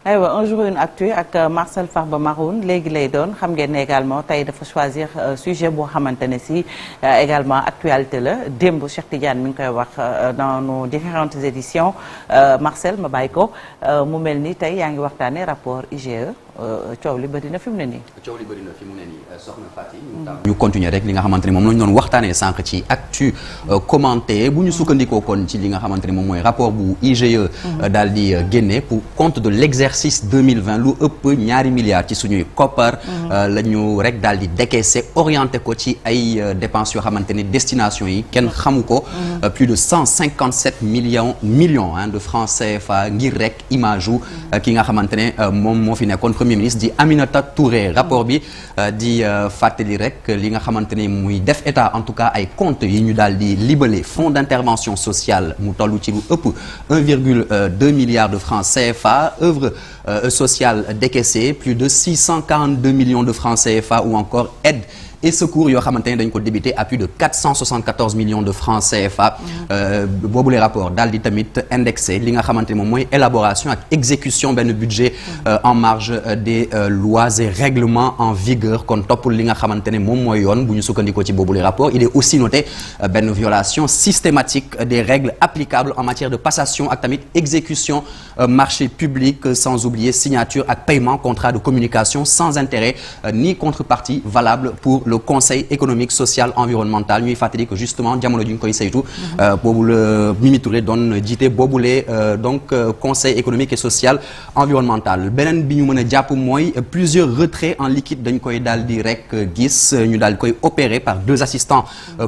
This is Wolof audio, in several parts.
aywa un jour une actu ak Marcel Farba Maroun léegi lay doon xam ngeen ne également tey dafa choisir sujet boo xamante ne si également actualité la démb Cheikh Tidiane mi ngi koy wax dans nos différentes éditions Marcel ma bàyyi ko mu mel ni tey yaa ngi waxtaanee rapport IGE coow li bëri na fi mu ne nii. coow li bëri na fi mu ne nii soxna Fati. ñu continuer rek li nga xamante ne moom la ñu doon waxtaanee sànq ci actu commenté bu ñu sukkandikoo kon ci li nga xamante ne moom mooy rapport bu IGE. daal di génne pour compte de l'exercice 2020 lu ëpp ñaari milliards ci suñuy koppar. la ñu rek daal di décaissé orienté ko ci ay dépenses yoo xamante ne destination yi kenn xamu ko. plus de 157 millions de francs CFA ngir rek image wu ki nga xamante ne moom moo fi nekkoon premier ministre di Aminata Touré rapport bi di fàttali rek li nga xamante ne muy def état en tout cas ay comptes yi ñu daal di libellé fonds d'intervention sociale mu toll ci lu ëpp 1,2 milliard de francs CFA œuvre sociale décaissée plus de 642 millions de francs CFA ou encore aide et secours yoo xamante ne dañ ko débité à plus de 474 millions de francs CFA boobu les rapports daal di tamit indexé li nga xamante ne moom mooy élaboration ak exécution benn budget en marge des lois et règlements en vigueur kon toppul li nga xamante ne moom mooy yoon bu ñu sukkandikoo ci boobu les rapports il est aussi noté benn violation systématique des règles applicables en matière de passation ak tamit exécution marché public sans oublier signature ak paiement contrat de communication sans intérêt ni contrepartie valable pour le conseil économique social environnemental ñuy fàttali que justement jamono ju ñu koy saytu boobu la Mimi Touré doon jiite boobule donc conseil économique et social environnemental beneen bi ñu mën a jàpp mooy plusieurs retraits en liquide dañ koy daal di rek gis ñu daal di koy opérer par deux assistants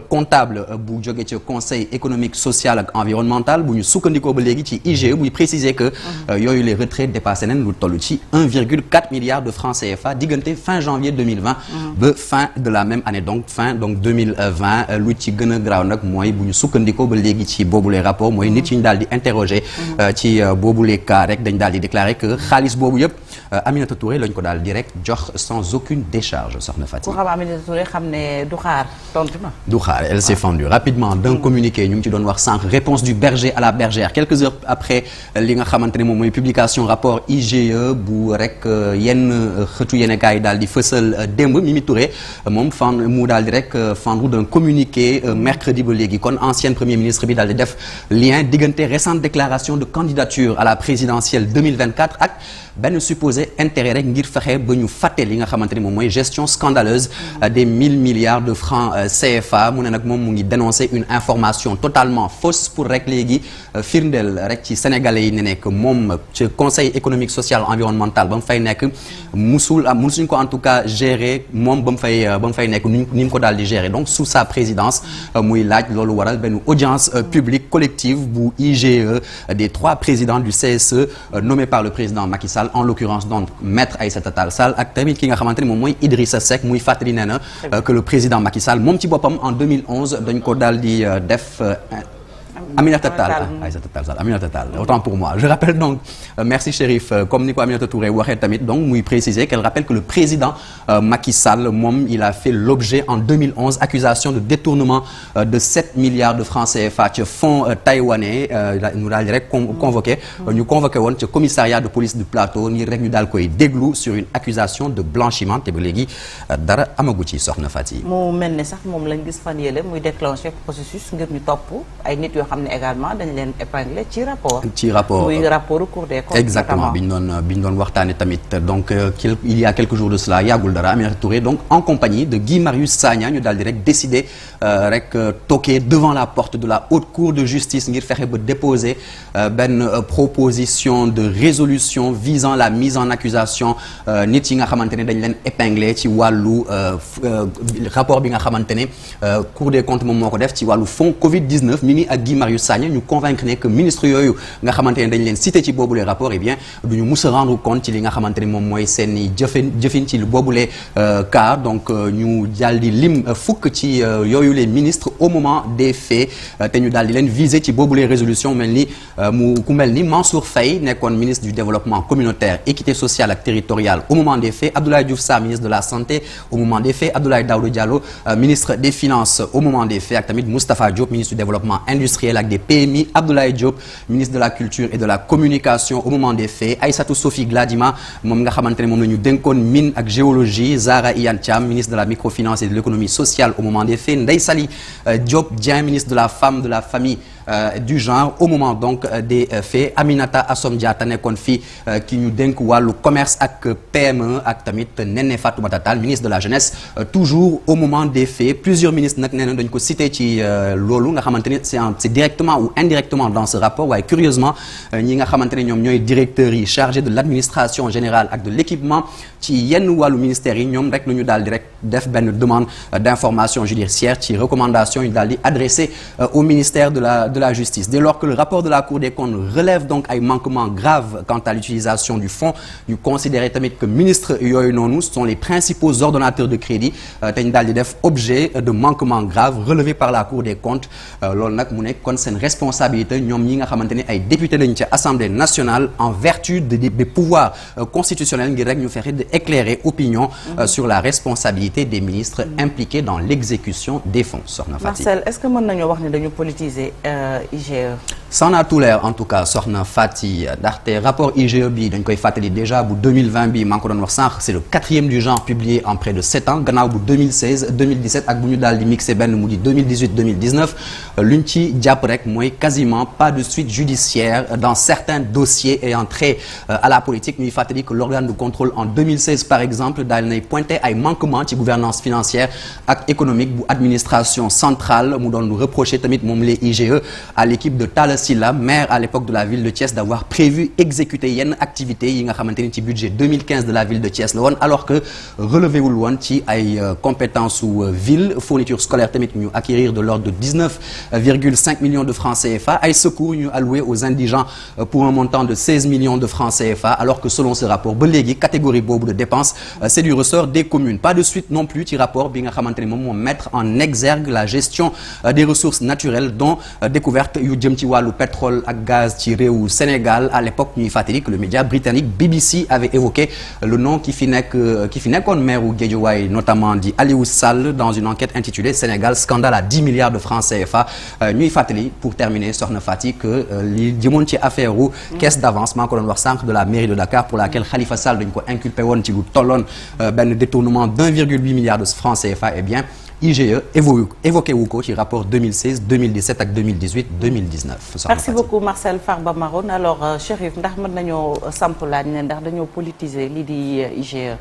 comptables bu jóge ci conseil économique social ak environnemental bu ñu sukkandikoo ba léegi ci IGE buy préciser que yooyu les retraits dépassé nañ lu toll ci 1,4 milliard de francs CFA diggante fin janvier 2020 ba fin de la même année donc fin donc 2020 lu ci gën a graaw nag mooy bu ñu sukkandikoo ba léegi ci boobule rapport mooy nit yi ñu daal di interroger ci boobule cas rek dañ daal di déclarer que xaalis boobu yëpp Aminata Touré lañ ko daal di rek jox sans aucune décharge soxna Fati. ku xam Aminata Touré xam ne du xaar tontu na. du xaar elle s'est fendue rapidement d'un communiqué ñu ngi ci doon wax sànq réponse du berger à la bergère quelques heures après li nga xamante ne moom mooy publication rapport IGE bu rek yenn xëtu yéenekaay yi daal di fësal démb Mimi Touré moom mu daal di rek fendre d'un communiqué mercredi ba léegi kon ancien premier ministre bi daal di def lien diggante récente déclaration de candidature à la présidentielle 2024 ak benn supposé intérêt rek ngir fexe ba ñu fàtte li nga xamante ni moom mooy gestion scandaleuse des 1000 milliards de francs CFA mu ne nag moom mu ngi dénoncer une information totalement fausse pour rek léegi firndeel rek ci sénégalais yi ne nekk moom ci conseil économique social environnemental ba mu fay nekk musuñ ko en tout cas gérer moom ba mu fay nekk ni mu ko daal di gérer donc sous sa présidence muy laaj loolu waral benn audience publique collective bu IGE des 3 présidents du CSE nommés par le président Macky Sall en l'occurrence donc maître Aïssata Tall Sall ak tamit ki nga xamante ne moom mooy Idrissa Seck muy fàttali nee na que le président Macky Sall moom ci boppam en 2011 dañ ko daal di def Aminata Tall Aïssata Tall Sall Aminata Tall autant pour moi je rappelle donc merci Chérif comme ni ko Aminata Touré waxee tamit donc muy préciser qu'elle rappelle que le président Macky Sall moom il a fait l'objet en 2011 accusation de détournement de 7 milliards de francs CFA ci fonds taïwanais ñu daal di rek convoqué woon ci commissariat de police du plateau ngir rek ñu daal koy déglu sur une accusation de blanchiment te ba léegi dara amagu ci soxna Fati. mu mel ne sax moom lañ gis fan yële muy déclenché processus ngir ñu topp ay nit yoo xam ne également dañ leen épinglé ci rapport muy rapport Cour des comptes exactement bi ñu doon waxtaane tamit donc il y a quelques jours de cela yàggul dara Aminata Touré donc en compagnie de Guy Marius Sagna ñu daal di rek décider rek toquer devant la porte de la haute cour de justice ngir fexe ba déposer benn proposition de résolution visant la mise en accusation nit yi nga xamante ne dañ leen épinglé ci wàllu rapport bi nga xamante ne Cour des comptes moom moo ko def ci wàllu fonds Covid-19 mi ngi ak Guy Marius Sagna ñu convaincre ne que ministre yooyu nga xamante ne dañ leen cité ci boobule rapport eh bien du ñu mus a rendre compte ci li nga xamante ne moom mooy seen i jëfin ci boobule cas donc ñu daal di lim fukk ci yooyu les ministres au moment des faits te ñu daal di leen viser ci boobule résolution mel ni ku mel ni Mansour Faye nekkoon ministre du développement communautaire équité sociale ak territoriale au moment des faits Abdoulaye Diouf Sarr ministre de la santé au moment des faits Abdoulaye Daouda Diallo ministre des finances au moment des faits ak tamit Moustapha Diop ministre du développement industriel industriels ak des PMI Abdoulaye Diop ministre de la culture et de la communication au moment des faits Aïssatou Sophie Gladima moom nga xamante ne moom la ñu dénkoon mine ak géologie Zahra Iyane Thiam ministre de la microfinance et de l'économie sociale au moment des faits Ndeye Saly Diop Dieng ministre de la femme de la famille du genre au moment donc des faits Aminata Assom Diatta nekkoon fii ki ñu dénk wàllu commerce ak PME ak tamit Néné Fatoumata Tall ministre de la jeunesse toujours au moment des faits plusieurs ministres nag nee na dañ ko cité ci loolu nga xamante ni c'est directement ou indirectement dans ce rapport waaye curieusement ñi nga xamante ne ñoom ñooy directeurs yi chargés de l'administration générale ak de l'équipement ci yenn wàllu ministères yi ñoom rek lu ñu daal di rek def benn demande d'information judiciaire ci recommandation yu daal di adressé au ministère de la justice dès lors que le rapport de la Cour des comptes relève donc ay manquements graves quant à l'utilisation du fonds ñu considérer tamit que ministre yooyu noonu sont les principaux ordonnateurs de crédit te ñu daal di def objet de manquements graves relevés par la Cour des comptes loolu nag mu nekk kon seen responsabilité ñoom ñi nga xamante ni ay députés lañu ci Assemblée nationale en vertu des pouvoirs constitutionnels ngir rek ñu fexe de éclairer opinion sur la responsabilité des ministres impliqués dans l'exécution des fonds. Soxna Fati Marcel, est-ce que mën nañoo wax ni dañu politiser IGE? Ça en a tout l'air en tout cas Soxna Fati ndaxte rapport IGE bi dañ koy fàttali déjà bu 2020 bi maa ngi ko doon wax sànq c'est le 4e du genre publié en près de 7 ans gannaaw bu 2016 2017 ak bu ñu daal di mixé benn mu di 2018 2019 luñ ci jàpp rek mooy quasiment pas de suite judiciaire dans certains dossiers ayant trait à la politique ñuy fàttali que l'organe de contrôle en 2016 par exemple daal nay pointé ay manquements ci gouvernance financière ak économique bu administration centrale mu doon reproché tamit moom les IGE à l'équipe de Talla Sylla maire à l'époque de la ville de Thiès d'avoir prévu exécuter yenn activités yi nga xamante ni ci budget 2015 de la ville de Thiès la woon alors que relevé wul woon ci ay compétences ou ville fourniture scolaire tamit ñu acquérir de l'ordre de 19,5 millions de francs CFA ay secours ñu alloués aux indigents pour un montant de 16 millions de francs CFA alors que selon ce rapport ba léegi catégorie boobu de dépenses c'est du ressort des communes pas de suite non plus ci rapport bi nga xamante ne moom moo mettre en exergue la gestion des ressources naturelles dont découverte yu jëm ci wàllu pétrole ak gaz ci réewu Sénégal à l'époque ñuy fàttali que le média britannique BBC avait évoqué le nom ki fi nekkoon maire wu Guédiawaye notamment di Aliou Sall dans une enquête intitulée Sénégal scandale à 10 milliards de francs CFA ñuy fàttali pour terminer Soxna Fati que li jëmoon ci affaire wu caisse d'avance maa ko doon wax sànq de la mairie de Dakar pour laquelle Khalifa Sall dañ ko inculpé woon ci lu tolloon benn détournement d'1,8 milliard de francs CFA eh bien IGE évoqué wu ko ci rapport 2016 2017 ak 2018 2019. Merci beaucoup Marcel Farba Maroun alors Chérif ndax mën nañoo samp laaj ne ndax dañoo politiser lii di IGE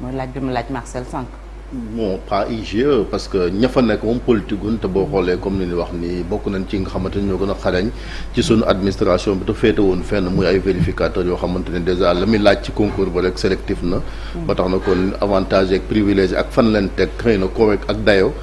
mooy laaj bi ma laaj Marcel sànq. bon pas IGE parce que ña fa nekk moom politique gun te boo xoolee comme ni ñu wax ni bokk nañ ci nga xamante ni ñoo gën a xarañ ci sunu administration bi te féete woon fenn muy ay vérificateurs yoo xamante ne déjà la muy laaj ci concours ba rek sélectif na. ba tax na kon avantage ak privilège ak fan leen teg xëy na correct ak dayo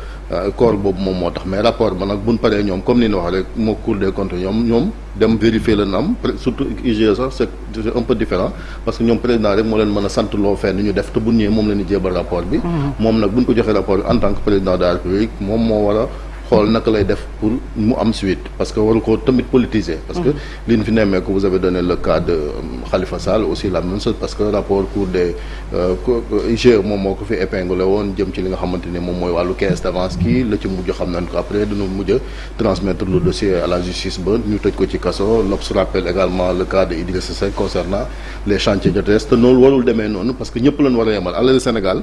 corps boobu moom moo tax mais rapport ba nag buñ paree ñoom comme ni ñu wax rek moo Cour des comptes ñoom dem vérifier leen am surtout IGE sax c'est un peu différent parce que ñoom président rek moo leen mën a sant loo fenn ñu def te bu ñëwee moom la ñu jébal rapport bi moom nag buñ ko joxee rapport bi en tant que président de la République moom moo war a xool naka lay def pour mu am suite parce que waru ko tamit politiser parce que li ñu fi nemmee ko vous avez donné le cas de Khalifa Sall aussi la même chose parce que rapport Cour des IGE moom moo ko fi épinglé woon jëm ci li nga xamante ni moom mooy wàllu caisse d'avance kii la ci mujj xam nañ ko après dañu mujj a transmettre le dossier à la justice ba ñu tëj ko ci kaso l'Obs rappelle également le cas de Idrissa Seck concernant les chantiers de te noonu warul demee noonu parce que ñëpp lañ war a yemal alal Sénégal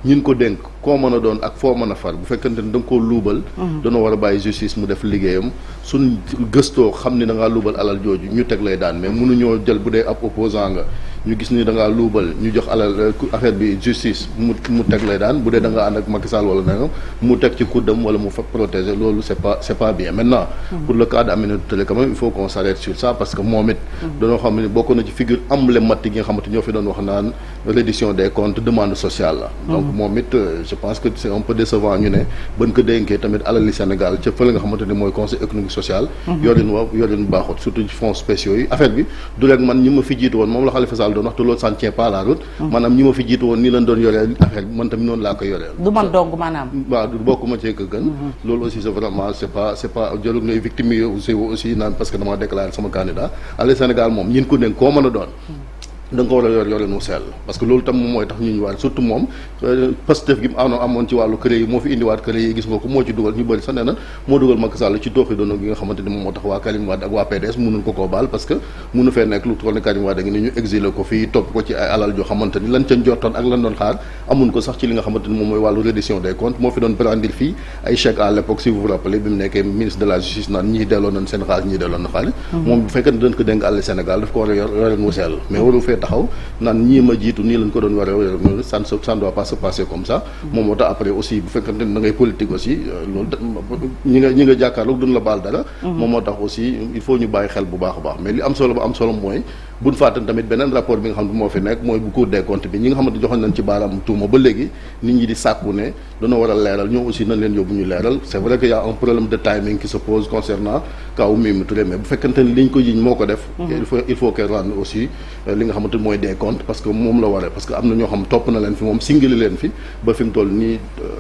ñin ko dénk koo mën a doon ak foo mën a far bu fekkente ne da nga koo luubal dañoo war a bàyyi justice mu def liggéeyam suñ gëstoo xam ni da ngaa luubal alal jooju ñu teg lay daan mais mënuñoo jël bu dee ab opposant nga ñu gis ni da ngaa luubal ñu jox alal affaire bi justice mu teg lay daan bu dee da nga ànd ak Macky Sall wala nangam mu teg ci kuddam wala mu fa protéger loolu c'est pas bien maintenant pour le cas d'Aminata Touré quand même il faut qu'on s'arrête sur ça parce que moom it dañoo xam ne bokk na ci figure emblématique yi nga xamante ñoo fi doon wax naan reddition des comptes demande sociale la donc moom it je pense que c'est un peu décevant ñu ne ban ko dénkee tamit alali Sénégal ca fële nga xamante ni mooy conseil économique social yorin baaxut surtout ci fonds spéciaux yi affaire bi du rek man ñi ma fi jiitu woon moom la Khalifa Sall doon wax te loolu ça ne tient pas la route maanaam ñi ma fi jiitu woon nii lañ doon yoree affaire bi man tamit noonu laa ko yoree du man dong maanaam waaw du bokkuma cee ko gën loolu aussi c'est vraiment c'est pas jarul ngay victime aussi naan parce que dama déclaré sama candidat alali Sénégal moom ñin ko dénk koo mën a doon da nga ko war a yor yoreen wu sell parce que loolu tam moom mooy tax ñu ñëwaat surtout moom Pastef gi mu amoon ci wàllu kër yi moo fi indiwaat kër yi gis nga ko moo ci dugal ñu bëri sax nee na moo dugal Macky Sall ci tooxi doona gi nga xamante ni moom moo tax waa Karim Wade ak waa PDS mënuñ ko koo baal parce que mënu fee nekk lu toll ni Karim Wade ngi ni ñu exilé ko fii topp ko ci ay alal joo xamante ni lan ca njortoon ak lan doon xaar amun ko sax ci li nga xamante ni moom mooy wàllu reddition des comptes moo fi doon brandir fii ay chèque à l'époque si vous vous rappelez bi mu nekkee ministre de la justice naan ñii delloo nañ seen xaalis ñii delloo na xaalis moom bu fekkee ne dañ ko dénk àll Sénégal daf ko war a yoreen wu sell mais waru fee taxaw naan ñii ma jiitu nii lañ ko doon war a ça ne doit pas se passer comme ça moom moo tax après aussi bu fekkante ne da ngay politique aussi loolu ñi nga jàkkaarloog duñ la baal dara moom moo tax aussi il faut ñu bàyyi xel bu baax a baax mais li am solo ba am solo mooy buñ fàttane tamit beneen rapport bi nga xam ne moo fi nekk mooy bu Cour des comptes bi ñi nga xamante joxoon nañ ci baaraam tuuma ba léegi nit ñi di sàkku ne dañoo war a leeral ñoom aussi nañ leen yóbbu ñu leeral c'est vrai que y a un problème de timing qui se pose concernant kaw Mimi Touré mais bu fekkante ne liñ ko jiñ moo ko def il faut qu'elle rende aussi li nga xamante mooy des comptes parce que moom la waree parce que am na ñoo xam topp na leen fi moom singili leen fi ba fi mu toll nii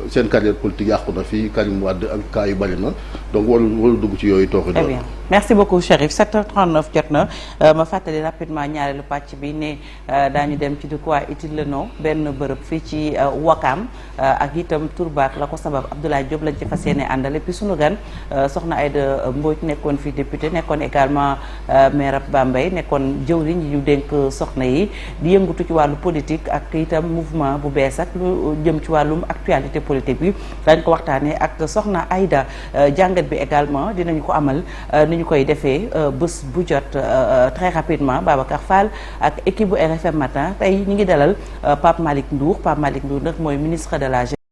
seen carrière politique yàqu na fi Karim Wade ak cas yu bari na donc waru dugg ci yooyu tooxi doon. Merci beaucoup Chérif 7h39 jot na ma fàttali rapidement ñaareelu pàcc bi ne daañu dem ci de quoi est-il le nom benn bërëb fii ci Wakam ak itam turbaak la ko sabab Abdoulaye Diop lañ ci fas yéene àndale puis sunu gan soxna Aïda Mbodj nekkoon fi député nekkoon également maire ab Bambey nekkoon jëwriñ yi ñu dénk soxna yi di yëngatu ci wàllu politique ak itam mouvement bu bees ak lu jëm ci wàllum actualité politique bi dañ ko waxtaanee ak soxna Aïda jàngat bi également dinañu ko amal ni ñu koy defee bés bu jot très rapidement Babacar Fall ak équipe bu RFM matin tey ñu ngi dalal Pape Malick Ndour nag mooy ministre de la